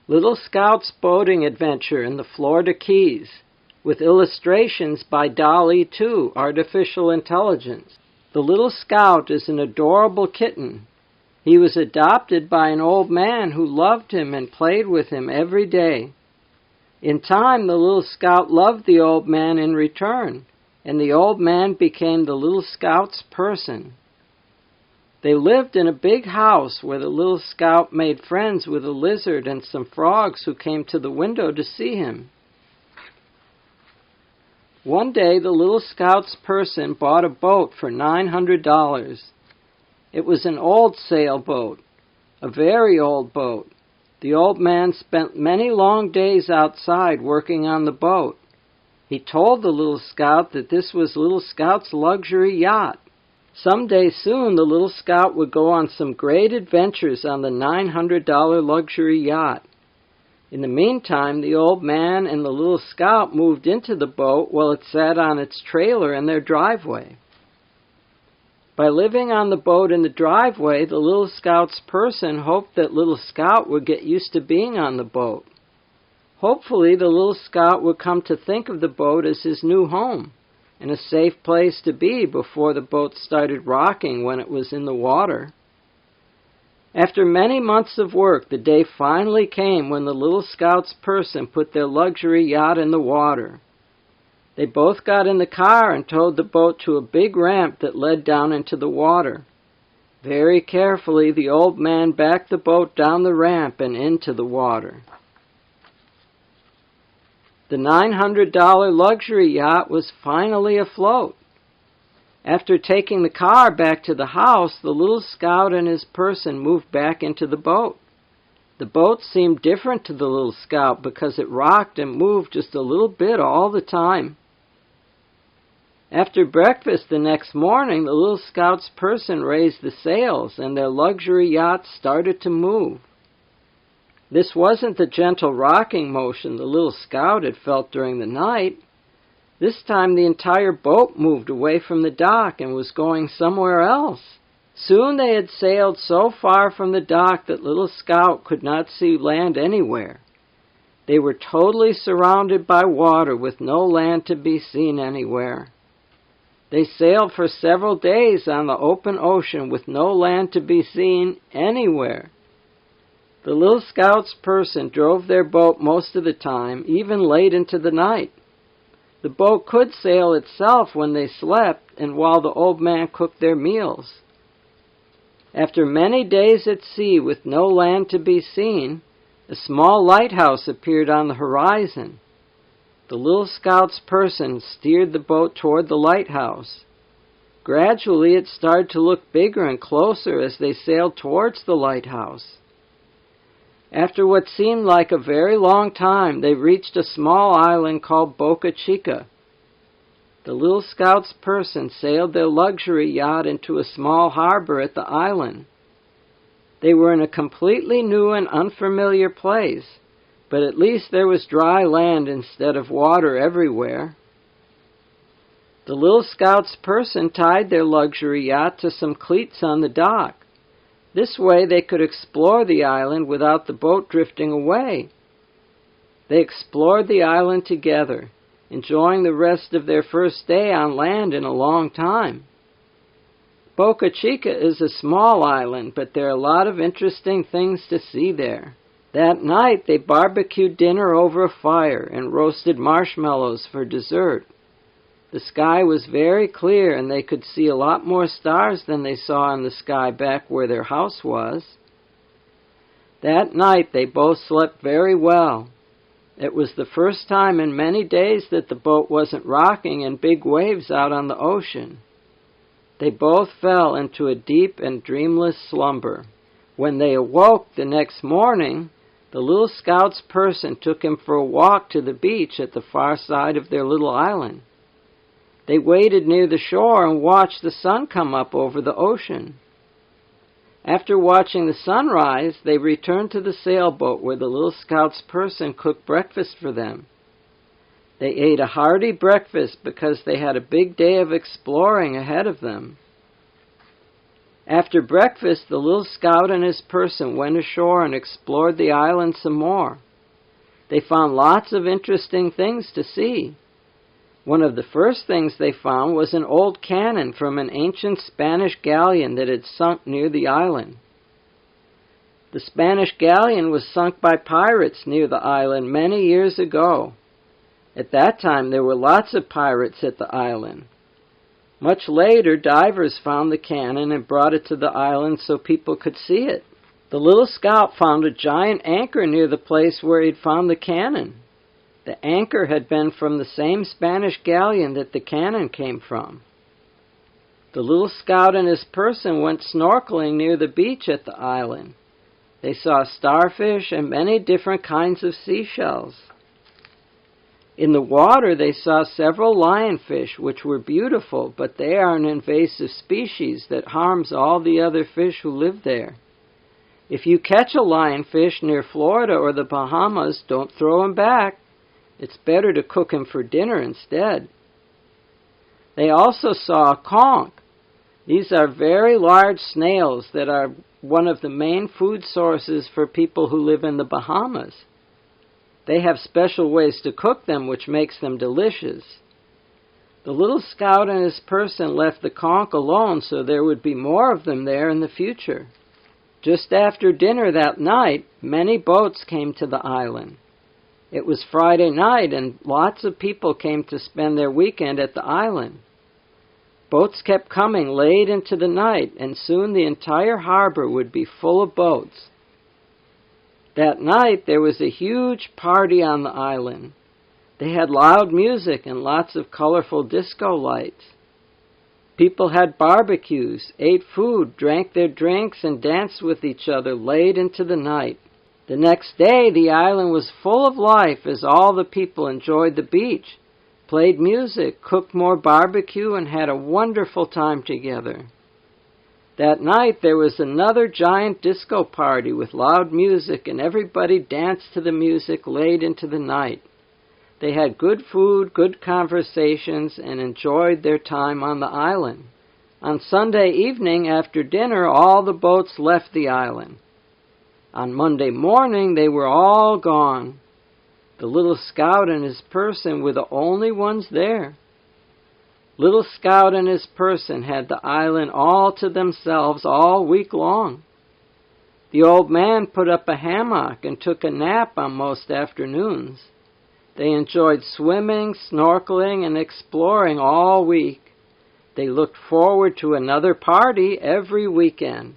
Little Scout's Boating Adventure in the Florida Keys, with illustrations by Dall-E 2, Artificial Intelligence. The little Scout is an adorable kitten. He was adopted by an old man who loved him and played with him every day. In time, the little Scout loved the old man in return, and the old man became the little Scout's person. They lived in a big house where the little Scout made friends with a lizard and some frogs who came to the window to see him. One day, the little Scout's person bought a boat for $900. It was an old sailboat, a very old boat. The old man spent many long days outside working on the boat. He told the little Scout that this was little Scout's luxury yacht. Someday soon, the little Scout would go on some great adventures on the $900 luxury yacht. In the meantime, the old man and the little Scout moved into the boat while it sat on its trailer in their driveway. By living on the boat in the driveway, the little Scout's person hoped that little Scout would get used to being on the boat. Hopefully, the little Scout would come to think of the boat as his new home and a safe place to be before the boat started rocking when it was in the water. After many months of work, the day finally came when the little Scout's person put their luxury yacht in the water. They both got in the car and towed the boat to a big ramp that led down into the water. Very carefully, the old man backed the boat down the ramp and into the water. The $900 luxury yacht was finally afloat. After taking the car back to the house, the little Scout and his person moved back into the boat. The boat seemed different to the little Scout because it rocked and moved just a little bit all the time. After breakfast the next morning, the little Scout's person raised the sails and their luxury yacht started to move. This wasn't the gentle rocking motion the little Scout had felt during the night. This time the entire boat moved away from the dock and was going somewhere else. Soon they had sailed so far from the dock that little Scout could not see land anywhere. They were totally surrounded by water with no land to be seen anywhere. They sailed for several days on the open ocean with no land to be seen anywhere. The little Scout's person drove their boat most of the time, even late into the night. The boat could sail itself when they slept and while the old man cooked their meals. After many days at sea with no land to be seen, a small lighthouse appeared on the horizon. The little Scout's person steered the boat toward the lighthouse. Gradually it started to look bigger and closer as they sailed towards the lighthouse. After what seemed like a very long time, they reached a small island called Boca Chica. The little Scout's person sailed their luxury yacht into a small harbor at the island. They were in a completely new and unfamiliar place, but at least there was dry land instead of water everywhere. The little Scout's person tied their luxury yacht to some cleats on the dock. This way they could explore the island without the boat drifting away. They explored the island together, enjoying the rest of their first day on land in a long time. Boca Chica is a small island, but there are a lot of interesting things to see there. That night they barbecued dinner over a fire and roasted marshmallows for dessert. The sky was very clear and they could see a lot more stars than they saw in the sky back where their house was. That night they both slept very well. It was the first time in many days that the boat wasn't rocking in big waves out on the ocean. They both fell into a deep and dreamless slumber. When they awoke the next morning, the little Scout's person took him for a walk to the beach at the far side of their little island. They waited near the shore and watched the sun come up over the ocean. After watching the sunrise, they returned to the sailboat where the little Scout's person cooked breakfast for them. They ate a hearty breakfast because they had a big day of exploring ahead of them. After breakfast, the little scout and his person went ashore and explored the island some more. They found lots of interesting things to see. One of the first things they found was an old cannon from an ancient Spanish galleon that had sunk near the island. The Spanish galleon was sunk by pirates near the island many years ago. At that time, there were lots of pirates at the island. Much later, divers found the cannon and brought it to the island so people could see it. The little scout found a giant anchor near the place where he'd found the cannon. The anchor had been from the same Spanish galleon that the cannon came from. The little scout and his person went snorkeling near the beach at the island. They saw starfish and many different kinds of seashells. In the water, they saw several lionfish, which were beautiful, but they are an invasive species that harms all the other fish who live there. If you catch a lionfish near Florida or the Bahamas, don't throw him back. It's better to cook him for dinner instead. They also saw a conch. These are very large snails that are one of the main food sources for people who live in the Bahamas. They have special ways to cook them, which makes them delicious. The little scout and his person left the conch alone so there would be more of them there in the future. Just after dinner that night, many boats came to the island. It was Friday night, and lots of people came to spend their weekend at the island. Boats kept coming late into the night, and soon the entire harbor would be full of boats. That night, there was a huge party on the island. They had loud music and lots of colorful disco lights. People had barbecues, ate food, drank their drinks, and danced with each other late into the night. The next day, the island was full of life as all the people enjoyed the beach, played music, cooked more barbecue, and had a wonderful time together. That night, there was another giant disco party with loud music, and everybody danced to the music late into the night. They had good food, good conversations, and enjoyed their time on the island. On Sunday evening, after dinner, all the boats left the island. On Monday morning, they were all gone. The little scout and his person were the only ones there. Little Scout and his person had the island all to themselves all week long. The old man put up a hammock and took a nap on most afternoons. They enjoyed swimming, snorkeling, and exploring all week. They looked forward to another party every weekend.